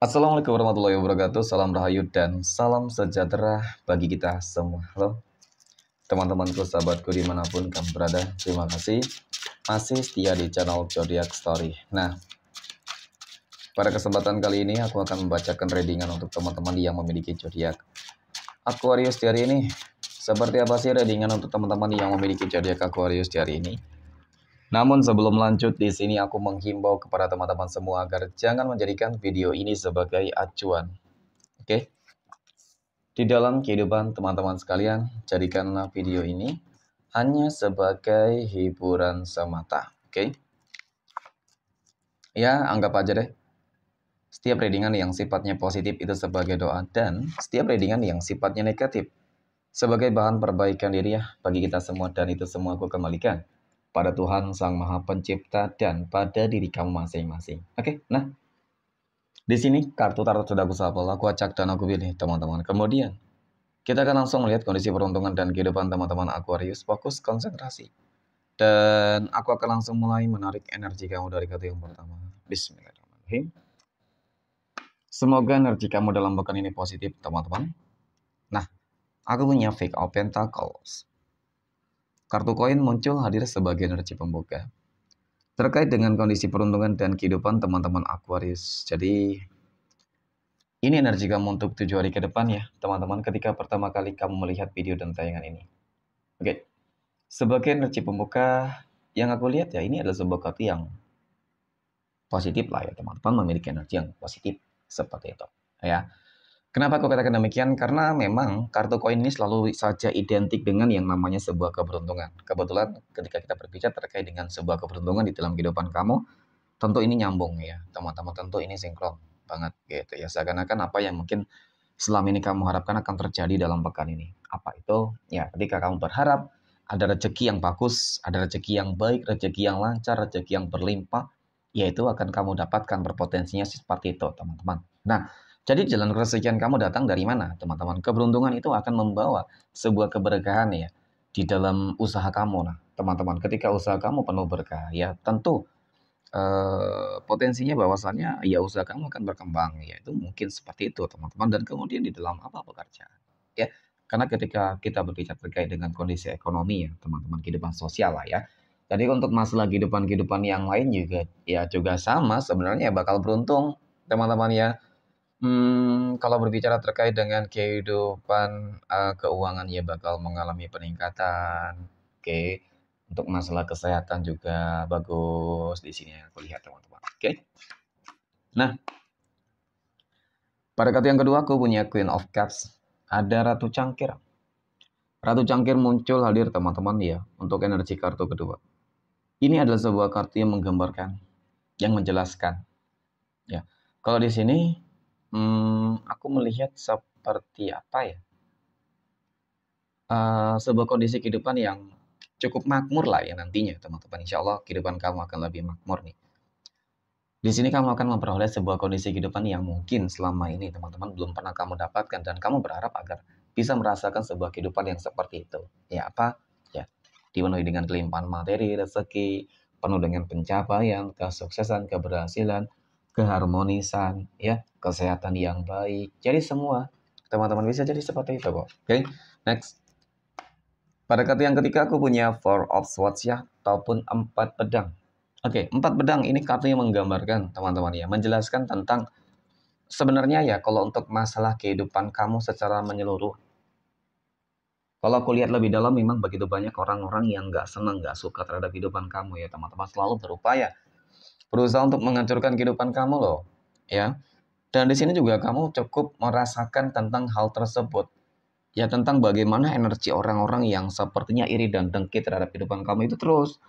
Assalamualaikum warahmatullahi wabarakatuh. Salam rahayu dan salam sejahtera bagi kita semua. Halo teman-temanku, sahabatku dimanapun kamu berada. Terima kasih masih setia di channel Zodiac Story. Nah, pada kesempatan kali ini aku akan membacakan readingan untuk teman-teman yang memiliki zodiak Aquarius di hari ini. Seperti apa sih readingan untuk teman-teman yang memiliki zodiak Aquarius di hari ini? Namun sebelum lanjut, di sini aku menghimbau kepada teman-teman semua agar jangan menjadikan video ini sebagai acuan. Oke? Di dalam kehidupan teman-teman sekalian, jadikanlah video ini hanya sebagai hiburan semata. Oke? Ya, anggap aja deh. Setiap readingan yang sifatnya positif itu sebagai doa, dan setiap readingan yang sifatnya negatif sebagai bahan perbaikan diri ya bagi kita semua, dan itu semua aku kembalikan pada Tuhan Sang Maha Pencipta dan pada diri kamu masing-masing. Oke? Nah, di sini kartu tarot sudah aku shuffle, aku acak dan aku pilih teman-teman. Kemudian kita akan langsung melihat kondisi peruntungan dan kehidupan teman-teman Aquarius. Fokus konsentrasi. Dan aku akan langsung mulai menarik energi kamu dari kartu yang pertama. Bismillahirrahmanirrahim. Semoga energi kamu dalam pekan ini positif, teman-teman. Nah, aku punya Fake of Pentacles. Kartu koin muncul hadir sebagai energi pembuka. Terkait dengan kondisi peruntungan dan kehidupan teman-teman Aquarius. Jadi, ini energi kamu untuk 7 hari ke depan ya, teman-teman, ketika pertama kali kamu melihat video dan tayangan ini. Oke. Sebagai energi pembuka yang aku lihat ya, ini adalah sebuah kartu yang positif lah ya, teman-teman, memiliki energi yang positif seperti itu ya. Kenapa aku katakan demikian? Karena memang kartu koin ini selalu saja identik dengan yang namanya sebuah keberuntungan. Kebetulan ketika kita berbicara terkait dengan sebuah keberuntungan di dalam kehidupan kamu, tentu ini nyambung ya, teman-teman, tentu ini sinkron banget gitu ya. Seakan-akan apa yang mungkin selama ini kamu harapkan akan terjadi dalam pekan ini. Apa itu? Ya, ketika kamu berharap ada rezeki yang bagus, ada rezeki yang baik, rezeki yang lancar, rezeki yang berlimpah, yaitu akan kamu dapatkan, berpotensinya seperti itu, teman-teman. Nah, jadi jalan kerezekian kamu datang dari mana, teman-teman? Keberuntungan itu akan membawa sebuah keberkahan ya di dalam usaha kamu. Nah, teman-teman, ketika usaha kamu penuh berkah, ya tentu potensinya bahwasannya ya usaha kamu akan berkembang, ya itu mungkin seperti itu, teman-teman. Dan kemudian di dalam apa pekerjaan, ya. Karena ketika kita berbicara terkait dengan kondisi ekonomi ya, teman-teman, kehidupan sosial lah ya. Jadi untuk masalah kehidupan-kehidupan yang lain juga ya juga sama sebenarnya bakal beruntung, teman-teman ya. Kalau berbicara terkait dengan kehidupan, keuangan ya bakal mengalami peningkatan, oke. Untuk masalah kesehatan juga bagus di sini yang aku lihat, teman-teman, oke. Nah, pada kartu yang kedua aku punya Queen of Cups, ada Ratu Cangkir. Ratu Cangkir muncul hadir, teman-teman ya, untuk energi kartu kedua. Ini adalah sebuah kartu yang menggambarkan, yang menjelaskan, ya. Kalau di sini, aku melihat seperti apa ya? Sebuah kondisi kehidupan yang cukup makmur lah ya nantinya, teman-teman. Insya Allah kehidupan kamu akan lebih makmur nih. Di sini kamu akan memperoleh sebuah kondisi kehidupan yang mungkin selama ini teman-teman belum pernah kamu dapatkan, dan kamu berharap agar bisa merasakan sebuah kehidupan yang seperti itu. Ya apa? Ya, dipenuhi dengan kelimpahan materi, rezeki, penuh dengan pencapaian, kesuksesan, keberhasilan, keharmonisan, ya, kesehatan yang baik. Jadi semua teman-teman bisa jadi seperti itu kok. Oke, next. Pada kartu yang ketiga aku punya Four of Swords ya, ataupun 4 pedang. Oke, 4 pedang ini kartu yang menggambarkan, teman-teman ya, menjelaskan tentang sebenarnya ya kalau untuk masalah kehidupan kamu secara menyeluruh. Kalau aku lihat lebih dalam, memang begitu banyak orang-orang yang nggak senang, nggak suka terhadap kehidupan kamu ya, teman-teman. Selalu berupaya, berusaha untuk menghancurkan kehidupan kamu loh, ya. Dan di sini juga kamu cukup merasakan tentang hal tersebut. Ya, tentang bagaimana energi orang-orang yang sepertinya iri dan dengki terhadap kehidupan kamu itu terus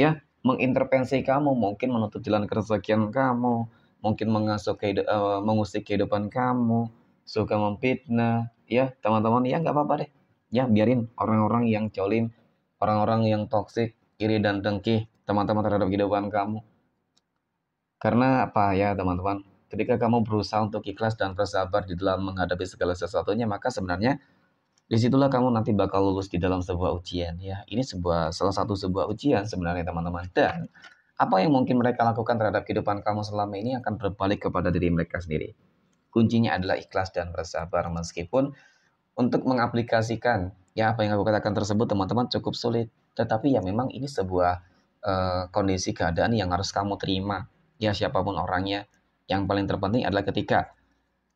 ya mengintervensi kamu, mungkin menutup jalan keresakian kamu, mungkin mengusik kehidupan kamu, suka memfitnah, ya teman-teman, ya nggak apa-apa deh. Ya biarin orang-orang yang jolim, orang-orang yang toksik, iri dan dengki teman-teman terhadap kehidupan kamu. Karena apa ya teman-teman? Ketika kamu berusaha untuk ikhlas dan bersabar di dalam menghadapi segala sesuatunya, maka sebenarnya disitulah kamu nanti bakal lulus di dalam sebuah ujian ya. Ini salah satu sebuah ujian sebenarnya, teman-teman. Dan apa yang mungkin mereka lakukan terhadap kehidupan kamu selama ini akan berbalik kepada diri mereka sendiri. kuncinya adalah ikhlas dan bersabar, meskipun untuk mengaplikasikan ya apa yang aku katakan tersebut teman-teman cukup sulit. Tetapi ya memang ini sebuah kondisi keadaan yang harus kamu terima. Ya siapapun orangnya. Yang paling terpenting adalah ketika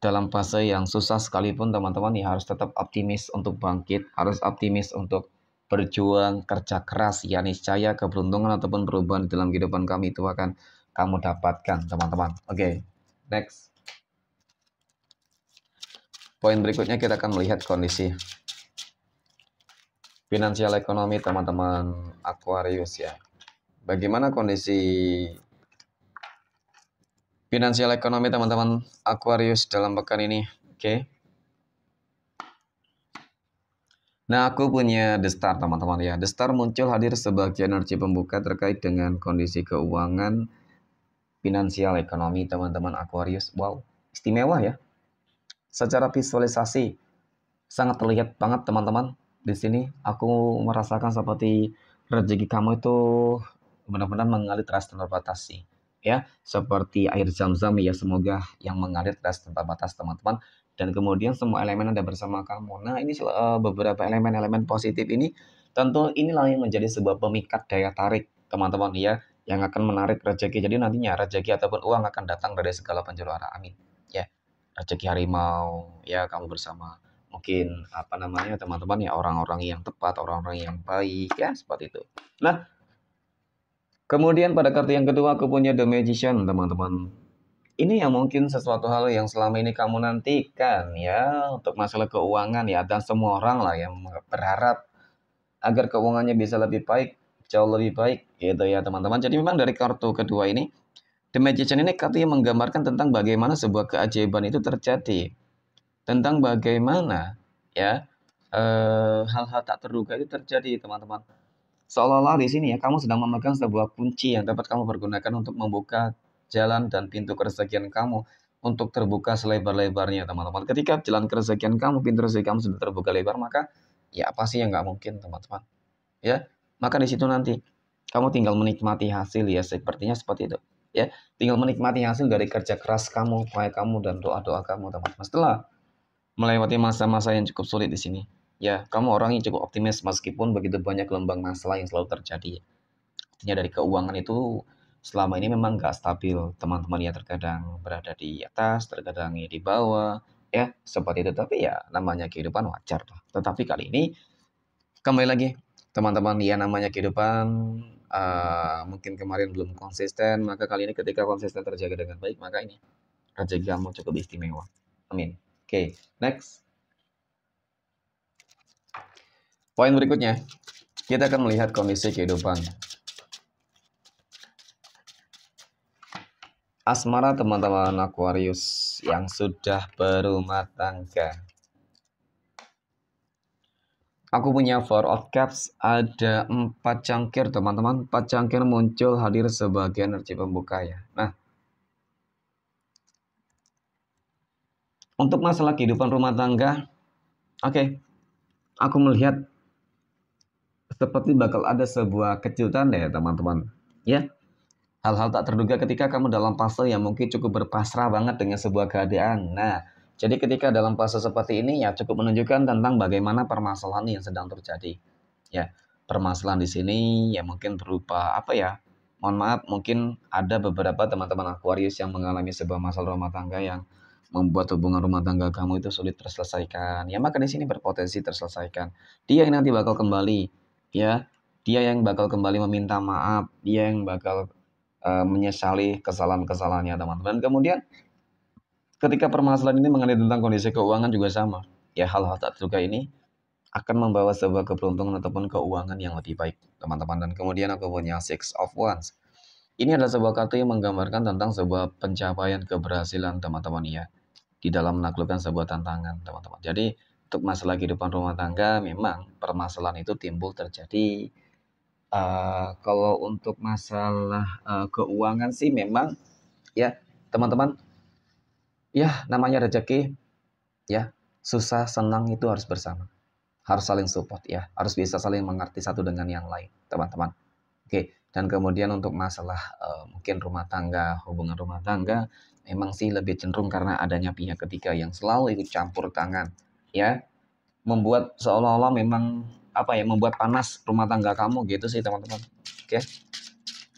dalam fase yang susah sekalipun teman-teman ya harus tetap optimis untuk bangkit, harus optimis untuk berjuang, kerja keras, ya niscaya keberuntungan ataupun perubahan di dalam kehidupan kami itu akan kamu dapatkan teman-teman. Oke, next. Poin berikutnya kita akan melihat kondisi finansial ekonomi teman-teman Aquarius ya. Bagaimana kondisi finansial ekonomi teman-teman Aquarius dalam pekan ini? Oke. Nah, aku punya The Star teman-teman ya. The Star muncul hadir sebagai energi pembuka terkait dengan kondisi keuangan finansial ekonomi teman-teman Aquarius. Wow, istimewa ya. Secara visualisasi sangat terlihat banget teman-teman. Di sini aku merasakan seperti rezeki kamu itu benar-benar mengalir deras tanpa batas sih. Ya, seperti air zam-zam ya, semoga yang mengalir deras tanpa batas teman-teman. Dan kemudian semua elemen ada bersama kamu. Nah, ini beberapa elemen-elemen positif ini tentu inilah yang menjadi sebuah pemikat daya tarik teman-teman ya, yang akan menarik rezeki. Jadi nantinya rezeki ataupun uang akan datang dari segala penjuru arah. Amin. Ya, rezeki harimau ya kamu bersama mungkin apa namanya teman-teman ya orang-orang yang tepat, orang-orang yang baik ya seperti itu. Nah, kemudian pada kartu yang kedua aku punya The Magician teman-teman. Ini yang mungkin sesuatu hal yang selama ini kamu nantikan ya untuk masalah keuangan ya, dan semua orang lah yang berharap agar keuangannya bisa lebih baik, jauh lebih baik gitu ya teman-teman. Jadi memang dari kartu kedua ini The Magician ini kartu yang menggambarkan tentang bagaimana sebuah keajaiban itu terjadi, tentang bagaimana ya hal-hal tak terduga itu terjadi teman-teman. Seolah-olah di sini ya kamu sedang memegang sebuah kunci yang dapat kamu pergunakan untuk membuka jalan dan pintu kerezekian kamu untuk terbuka selebar-lebarnya teman-teman. Ketika jalan kerezekian kamu, pintu rezeki kamu sudah terbuka lebar, maka ya apa sih yang nggak mungkin teman-teman? Ya, maka di situ nanti kamu tinggal menikmati hasil ya, sepertinya seperti itu. Ya, tinggal menikmati hasil dari kerja keras kamu, upaya kamu dan doa-doa kamu teman-teman. Setelah melewati masa-masa yang cukup sulit di sini. Ya, kamu orang yang cukup optimis meskipun begitu banyak gelombang masalah yang selalu terjadi. Artinya dari keuangan itu selama ini memang nggak stabil, teman-teman ya, terkadang berada di atas, terkadang ya di bawah, ya seperti itu. Tapi ya namanya kehidupan wajar lah. Tetapi kali ini kembali lagi, teman-teman ya namanya kehidupan mungkin kemarin belum konsisten, maka kali ini ketika konsisten terjaga dengan baik, maka ini rezeki kamu cukup istimewa. Amin. Oke, next. Poin berikutnya, kita akan melihat kondisi kehidupan asmara teman-teman Aquarius yang sudah berumah tangga. Aku punya Four of Cups, ada 4 cangkir teman-teman. 4 cangkir muncul hadir sebagai energi pembuka ya. Nah, untuk masalah kehidupan rumah tangga, oke, aku melihat seperti bakal ada sebuah kejutan ya teman-teman. Ya, hal-hal tak terduga ketika kamu dalam fase yang mungkin cukup berpasrah banget dengan sebuah keadaan. Nah, jadi ketika dalam fase seperti ini ya cukup menunjukkan tentang bagaimana permasalahan yang sedang terjadi. Ya, permasalahan di sini ya mungkin berupa apa ya? Mohon maaf, mungkin ada beberapa teman-teman Aquarius yang mengalami sebuah masalah rumah tangga yang membuat hubungan rumah tangga kamu itu sulit terselesaikan. Ya, maka di sini berpotensi terselesaikan. Dia yang nanti bakal kembali, ya. Dia yang bakal kembali meminta maaf, dia yang bakal menyesali kesalahan-kesalahannya teman-teman. Dan kemudian ketika permasalahan ini mengenai tentang kondisi keuangan juga sama. Ya, hal-hal tak terduga ini akan membawa sebuah keberuntungan ataupun keuangan yang lebih baik teman-teman. Dan kemudian aku punya Six of Wands. Ini adalah sebuah kartu yang menggambarkan tentang sebuah pencapaian keberhasilan teman-teman ya, di dalam menaklukkan sebuah tantangan teman-teman. Jadi untuk masalah kehidupan rumah tangga memang permasalahan itu timbul terjadi. Kalau untuk masalah keuangan sih memang ya teman-teman, ya namanya rezeki ya, susah senang itu harus bersama, harus saling support ya, harus bisa saling mengerti satu dengan yang lain teman-teman. Oke, dan kemudian untuk masalah mungkin rumah tangga, hubungan rumah tangga, Memang sih lebih cenderung karena adanya pihak ketiga yang selalu ikut campur tangan, ya, membuat seolah-olah memang apa ya, membuat panas rumah tangga kamu gitu sih teman-teman. Oke,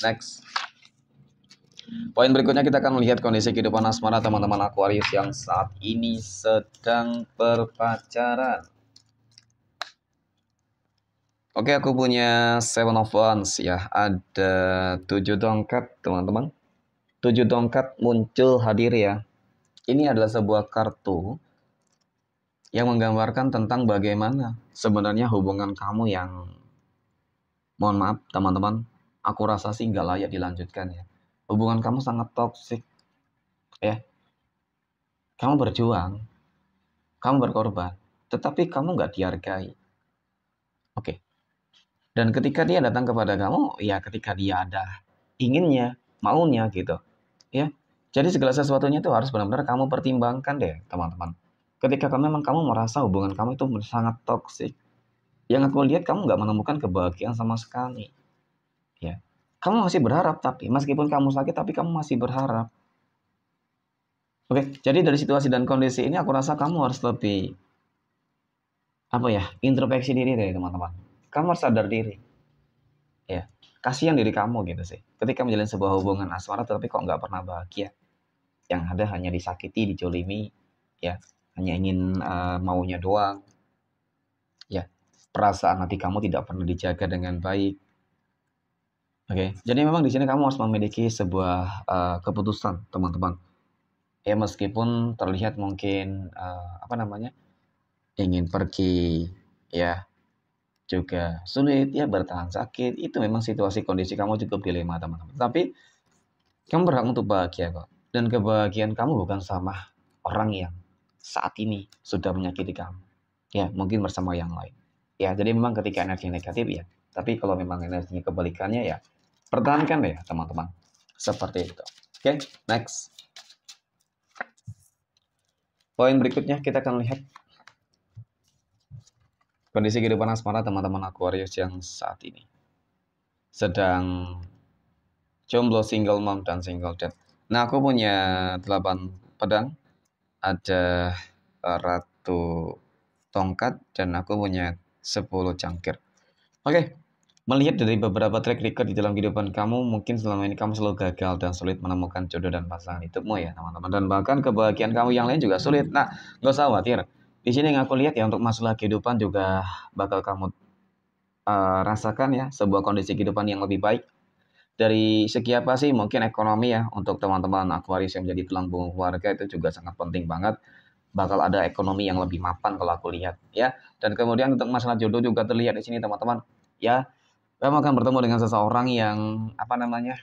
next. Poin berikutnya kita akan melihat kondisi kehidupan asmara teman-teman Aquarius yang saat ini sedang berpacaran. Oke, aku punya Seven of Wands ya. Ada 7 tongkat, teman-teman. 7 tongkat muncul hadir ya. Ini adalah sebuah kartu yang menggambarkan tentang bagaimana sebenarnya hubungan kamu yang, mohon maaf teman-teman, aku rasa sih nggak layak dilanjutkan ya. Hubungan kamu sangat toksik ya. Kamu berjuang, kamu berkorban, tetapi kamu nggak dihargai. Oke. Dan ketika dia datang kepada kamu, ya ketika dia ada inginnya, maunya gitu. Ya. Jadi segala sesuatunya itu harus benar-benar kamu pertimbangkan deh, teman-teman. Ketika memang kamu merasa hubungan kamu itu sangat toksik, yang aku lihat kamu nggak menemukan kebahagiaan sama sekali. Ya. Kamu masih berharap, tapi meskipun kamu sakit, tapi kamu masih berharap. Oke, jadi dari situasi dan kondisi ini aku rasa kamu harus lebih apa ya, introspeksi diri deh teman-teman. Kamu harus sadar diri. Ya, kasihan diri kamu gitu sih. Ketika menjalin sebuah hubungan asmara tapi kok nggak pernah bahagia. Yang ada hanya disakiti, dijolimi, ya, hanya ingin maunya doang. Ya, perasaan hati kamu tidak pernah dijaga dengan baik. Oke, jadi memang di sini kamu harus memiliki sebuah keputusan, teman-teman. Ya meskipun terlihat mungkin apa namanya, ingin pergi, ya juga sulit, ya bertahan sakit, itu memang situasi kondisi kamu cukup dilema teman-teman. Tapi kamu berhak untuk bahagia kok. Dan kebahagiaan kamu bukan sama orang yang saat ini sudah menyakiti kamu. Ya mungkin bersama yang lain. Ya jadi memang ketika energi negatif ya. Tapi kalau memang energinya kebalikannya ya, pertahankan ya teman-teman. Seperti itu. Oke, next. Poin berikutnya kita akan lihat kondisi kehidupan asmara teman-teman Aquarius yang saat ini sedang jomblo, single mom, dan single dad. Nah, aku punya 8 pedang, ada ratu tongkat, dan aku punya 10 cangkir. Oke, melihat dari beberapa track record di dalam kehidupan kamu, mungkin selama ini kamu selalu gagal dan sulit menemukan jodoh dan pasangan hidupmu ya teman-teman. Dan bahkan kebahagiaan kamu yang lain juga sulit. Nah, gak usah khawatir. Di sini yang aku lihat ya, untuk masalah kehidupan juga bakal kamu rasakan ya, sebuah kondisi kehidupan yang lebih baik. Dari segi apa sih? Mungkin ekonomi ya, untuk teman-teman Aquarius yang menjadi tulang punggung keluarga itu juga sangat penting banget. Bakal ada ekonomi yang lebih mapan kalau aku lihat ya. Dan kemudian untuk masalah jodoh juga terlihat di sini teman-teman. Ya, kamu akan bertemu dengan seseorang yang apa namanya?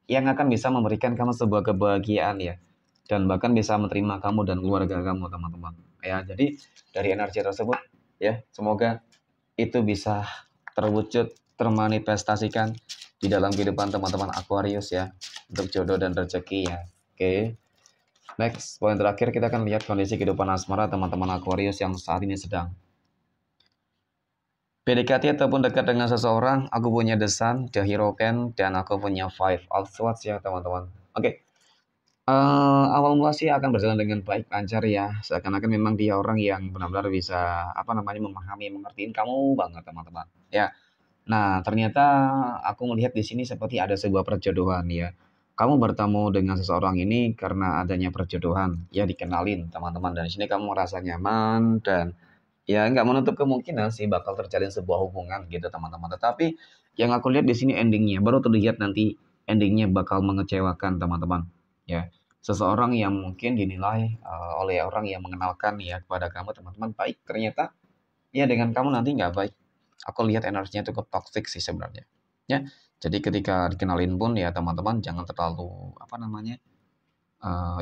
Yang akan bisa memberikan kamu sebuah kebahagiaan ya. Dan bahkan bisa menerima kamu dan keluarga kamu teman-teman. Ya, jadi dari energi tersebut ya, semoga itu bisa terwujud, termanifestasikan di dalam kehidupan teman-teman Aquarius ya, untuk jodoh dan rezeki ya. Oke, next, poin terakhir kita akan lihat kondisi kehidupan asmara teman-teman Aquarius yang saat ini sedang PDKT ataupun dekat dengan seseorang. Aku punya The Sun, The Hierophant, dan aku punya Five of Swords ya teman-teman. Oke. Awal mula sih akan berjalan dengan baik, lancar ya. Seakan-akan memang dia orang yang benar-benar bisa apa namanya, memahami, mengertiin kamu banget teman-teman. Ya, nah, ternyata aku melihat di sini seperti ada sebuah perjodohan ya. Kamu bertemu dengan seseorang ini karena adanya perjodohan, ya dikenalin teman-teman. Dan di sini kamu merasa nyaman dan ya nggak menutup kemungkinan sih bakal terjalin sebuah hubungan gitu teman-teman. Tetapi yang aku lihat di sini endingnya, baru terlihat nanti endingnya bakal mengecewakan teman-teman. Ya, seseorang yang mungkin dinilai oleh orang yang mengenalkan ya kepada kamu teman-teman baik, ternyata ya dengan kamu nanti nggak baik. Aku lihat energinya cukup toxic sih sebenarnya. Ya, jadi ketika dikenalin pun ya teman-teman jangan terlalu apa namanya,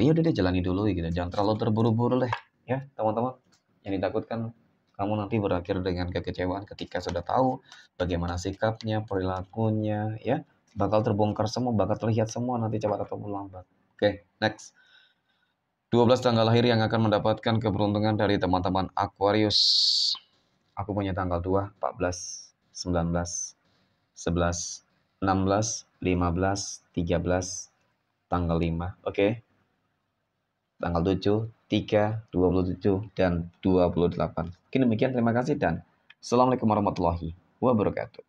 ya udah deh jalani dulu gitu. Jangan terlalu terburu-buru deh ya teman-teman. Yang ditakutkan kamu nanti berakhir dengan kekecewaan ketika sudah tahu bagaimana sikapnya, perilakunya, ya bakal terbongkar semua, bakal terlihat semua nanti cepat atau lambat. Oke, next. 12 tanggal lahir yang akan mendapatkan keberuntungan dari teman-teman Aquarius. Aku punya tanggal 2, 14, 19, 11, 16, 15, 13, tanggal 5. Oke. tanggal 7, 3, 27, dan 28. Mungkin demikian, terima kasih dan Assalamualaikum warahmatullahi wabarakatuh.